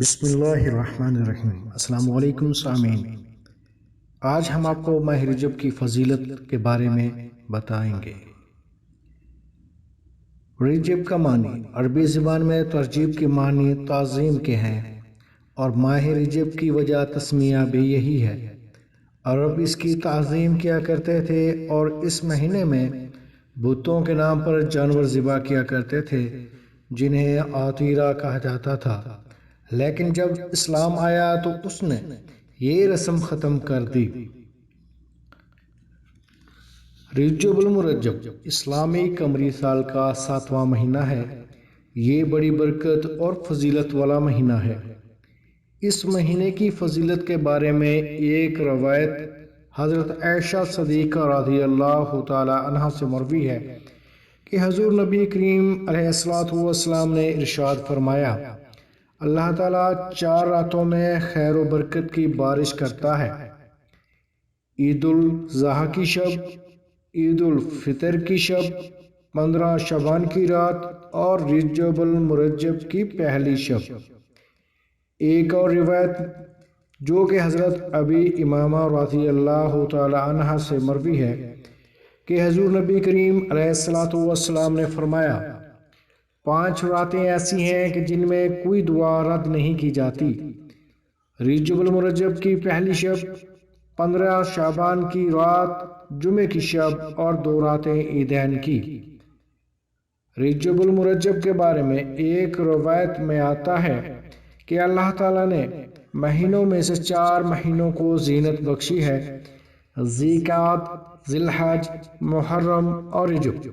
بسم اللہ الرحمن الرحیم۔ السلام علیکم سامعین، آج ہم آپ کو ماہ رجب کی فضیلت کے بارے میں بتائیں گے۔ رجب کا معنی عربی زبان میں ترجیب کے معنی تعظیم کے ہیں، اور ماہ رجب کی وجہ تسمیہ بھی یہی ہے۔ عرب اس کی تعظیم کیا کرتے تھے اور اس مہینے میں بتوں کے نام پر جانور ذبح کیا کرتے تھے جنہیں عطیرہ کہا جاتا تھا، لیکن جب اسلام آیا تو اس نے یہ رسم ختم کر دی۔ رجب المرجب اسلامی قمری سال کا 7واں مہینہ ہے۔ یہ بڑی برکت اور فضیلت والا مہینہ ہے۔ اس مہینے کی فضیلت کے بارے میں ایک روایت حضرت عائشہ صدیقہ رضی اللہ تعالی عنہا سے مروی ہے کہ حضور نبی کریم علیہ السلام نے ارشاد فرمایا، اللہ تعالیٰ 4 راتوں میں خیر و برکت کی بارش کرتا ہے: عید الاضحیٰ کی شب، عید الفطر کی شب، 15 شعبان کی رات اور رجب المرجب کی پہلی شب۔ ایک اور روایت جو کہ حضرت ابی امامہ رضی اللہ تعالی عنہ سے مروی ہے کہ حضور نبی کریم علیہ السلام نے فرمایا، 5 راتیں ایسی ہیں کہ جن میں کوئی دعا رد نہیں کی جاتی: رجب المرجب کی پہلی شب، 15 شعبان کی رات، جمعے کی شب اور 2 راتیں عیدین کی۔ رجب المرجب کے بارے میں ایک روایت میں آتا ہے کہ اللہ تعالیٰ نے مہینوں میں سے 4 مہینوں کو زینت بخشی ہے: ذی القعدہ، ذی الحج، محرم اور رجب۔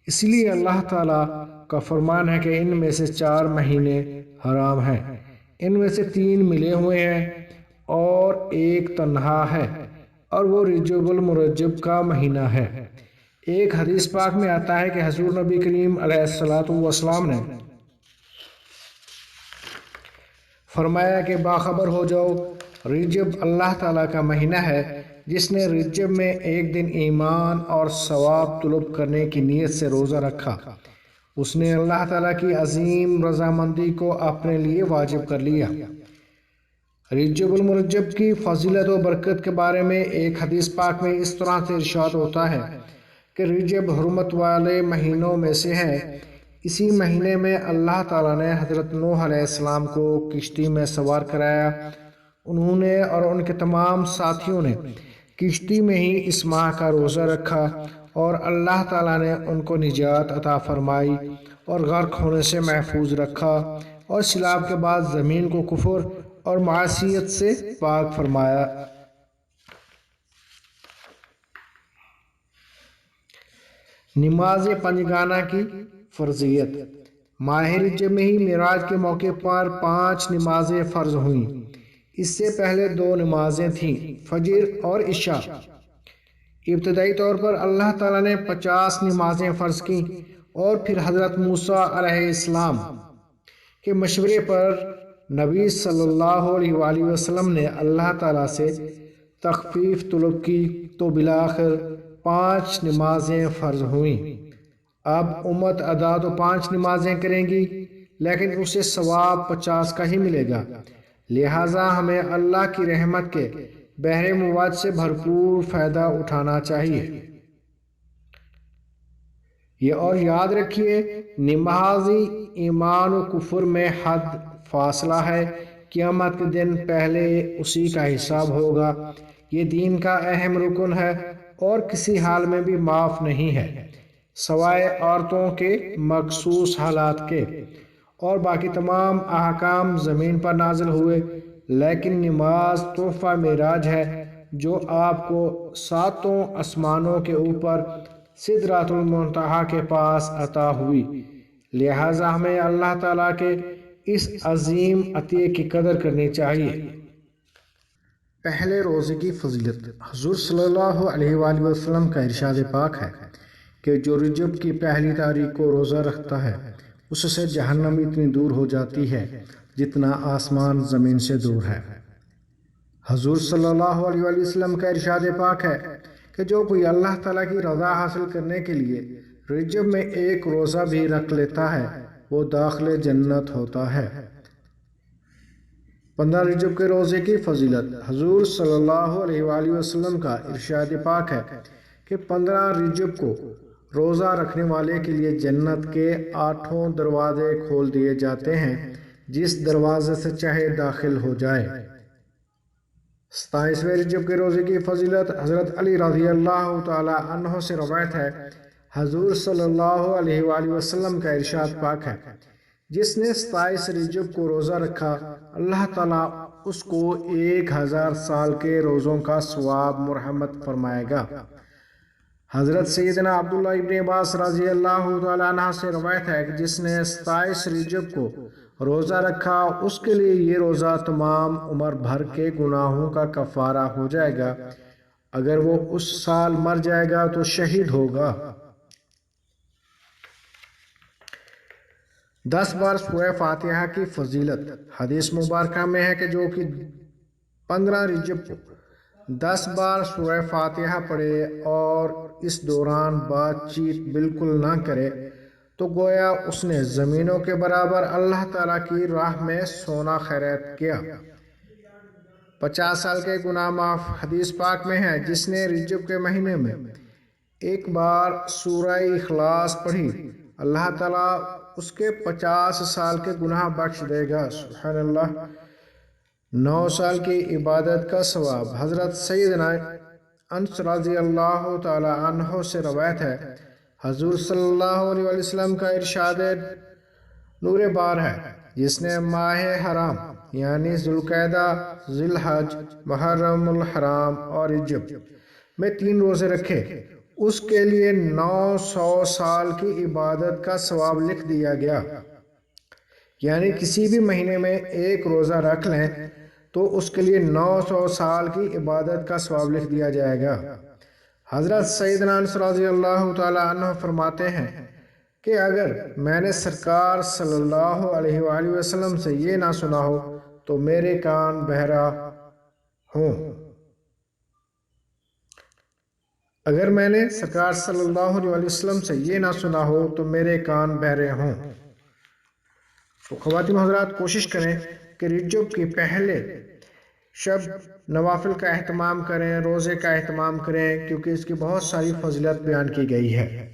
اس لیے اللہ تعالیٰ کا فرمان ہے کہ ان میں سے 4 مہینے حرام ہیں، ان میں سے 3 ملے ہوئے ہیں اور ایک تنہا ہے، اور وہ رجب المرجب کا مہینہ ہے۔ ایک حدیث پاک میں آتا ہے کہ حضور نبی کریم علیہ السلام نے فرمایا کہ باخبر ہو جاؤ، رجب اللہ تعالیٰ کا مہینہ ہے۔ جس نے رجب میں ایک دن ایمان اور ثواب طلب کرنے کی نیت سے روزہ رکھا، اس نے اللہ تعالیٰ کی عظیم رضامندی کو اپنے لیے واجب کر لیا۔ رجب المرجب کی فضیلت و برکت کے بارے میں ایک حدیث پاک میں اس طرح سے ارشاد ہوتا ہے کہ رجب حرمت والے مہینوں میں سے ہے۔ اسی مہینے میں اللہ تعالیٰ نے حضرت نوح علیہ السلام کو کشتی میں سوار کرایا۔ انہوں نے اور ان کے تمام ساتھیوں نے کشتی میں ہی اس ماہ کا روزہ رکھا، اور اللہ تعالیٰ نے ان کو نجات عطا فرمائی اور غرق ہونے سے محفوظ رکھا، اور سیلاب کے بعد زمین کو کفر اور معصیت سے پاک فرمایا۔ نماز پنجگانہ کی فرضیت: ماہ رجب میں ہی معراج کے موقع پر 5 نمازیں فرض ہوئیں۔ اس سے پہلے 2 نمازیں تھیں، فجر اور عشاء۔ ابتدائی طور پر اللہ تعالیٰ نے 50 نمازیں فرض کیں، اور پھر حضرت موسیٰ علیہ السلام کے مشورے پر نبی صلی اللہ علیہ وآلہ وسلم نے اللہ تعالیٰ سے تخفیف طلب کی تو بالآخر 5 نمازیں فرض ہوئیں۔ اب امت ادا تو 5 نمازیں کریں گی، لیکن اسے ثواب 50 کا ہی ملے گا۔ لہٰذا ہمیں اللہ کی رحمت کے بحر مواد سے بھرپور فائدہ اٹھانا چاہیے۔ یہ اور یاد رکھیے، نمازی ایمان و کفر میں حد فاصلہ ہے۔ قیامت کے دن پہلے اسی کا حساب ہوگا۔ یہ دین کا اہم رکن ہے اور کسی حال میں بھی معاف نہیں ہے، سوائے عورتوں کے مخصوص حالات کے، اور باقی تمام احکام زمین پر نازل ہوئے، لیکن نماز تحفہ معراج ہے جو آپ کو 7 آسمانوں کے اوپر سدرۃ المنتہا کے پاس عطا ہوئی۔ لہٰذا ہمیں اللہ تعالیٰ کے اس عظیم عطیے کی قدر کرنی چاہیے۔ پہلے روزے کی فضیلت: حضور صلی اللہ علیہ وآلہ وسلم کا ارشاد پاک ہے کہ جو رجب کی پہلی تاریخ کو روزہ رکھتا ہے، اس سے جہنم اتنی دور ہو جاتی ہے جتنا آسمان زمین سے دور ہے۔ حضور صلی اللہ علیہ وآلہ وسلم کا ارشاد پاک ہے کہ جو کوئی اللہ تعالیٰ کی رضا حاصل کرنے کے لیے رجب میں ایک روزہ بھی رکھ لیتا ہے، وہ داخل جنت ہوتا ہے۔ 15 رجب کے روزے کی فضیلت۔ حضور صلی اللہ علیہ وآلہ وسلم کا ارشاد پاک ہے کہ 15 رجب کو روزہ رکھنے والے کے لیے جنت کے 8 دروازے کھول دیے جاتے ہیں، جس دروازے سے چاہے داخل ہو جائے۔ 27ویں رجب کے روزے کی فضیلت۔ حضرت علی رضی اللہ تعالی عنہ سے روایت ہے، حضور صلی اللہ علیہ وآلہ وسلم کا ارشاد پاک ہے، جس نے 27 رجب کو روزہ رکھا، اللہ تعالیٰ اس کو 1000 سال کے روزوں کا ثواب مرحمت فرمائے گا۔ حضرت سیدنا عبداللہ ابن عباس رضی اللہ تعالیٰ عنہ سے روایت ہے کہ جس نے 27 رجب کو روزہ رکھا، اس کے لیے یہ روزہ تمام عمر بھر کے گناہوں کا کفارہ ہو جائے گا۔ اگر وہ اس سال مر جائے گا تو شہید ہوگا۔ 10 بار سورہ فاتحہ کی فضیلت۔ حدیث مبارکہ میں ہے کہ جو کہ 15 رجب کو 10 بار سورہ فاتحہ پڑھے اور اس دوران بات چیت بالکل نہ کرے تو گویا اس نے زمینوں کے برابر اللہ تعالیٰ کی راہ میں سونا خیرات کیا۔ 50 سال کے گناہ معاف۔ حدیث پاک میں ہے، جس نے رجب کے مہینے میں ایک بار سورہ اخلاص پڑھی، اللہ تعالیٰ اس کے 50 سال کے گناہ بخش دے گا۔ سبحان اللہ۔ 9 سال کی عبادت کا ثواب۔ حضرت سیدنا انس رضی اللہ تعالی عنہ سے روایت ہے، حضور صلی اللہ علیہ وسلم کا ارشاد نور بار ہے، جس نے ماہ حرام یعنی ذوالقعدہ، ذی الحج، محرم الحرام اور رجب میں 3 روزے رکھے، اس کے لیے 900 سال کی عبادت کا ثواب لکھ دیا گیا۔ یعنی کسی بھی مہینے میں ایک روزہ رکھ لیں تو اس کے لیے 900 سال کی عبادت کا ثواب لکھ دیا جائے گا۔ حضرت سیدنا انس رضی اللہ تعالی عنہ فرماتے ہیں کہ اگر میں نے سرکار صلی اللہ علیہ وآلہ وسلم سے یہ نہ سنا ہو تو میرے کان بہرا ہوں۔ اگر میں نے سرکار صلی اللہ علیہ وسلم سے یہ نہ سنا ہو تو میرے کان بہرے ہوں۔ تو خواتین حضرات کوشش کریں کہ رجب کی پہلے شب نوافل کا اہتمام کریں، روزے کا اہتمام کریں، کیونکہ اس کی بہت ساری فضیلت بیان کی گئی ہے۔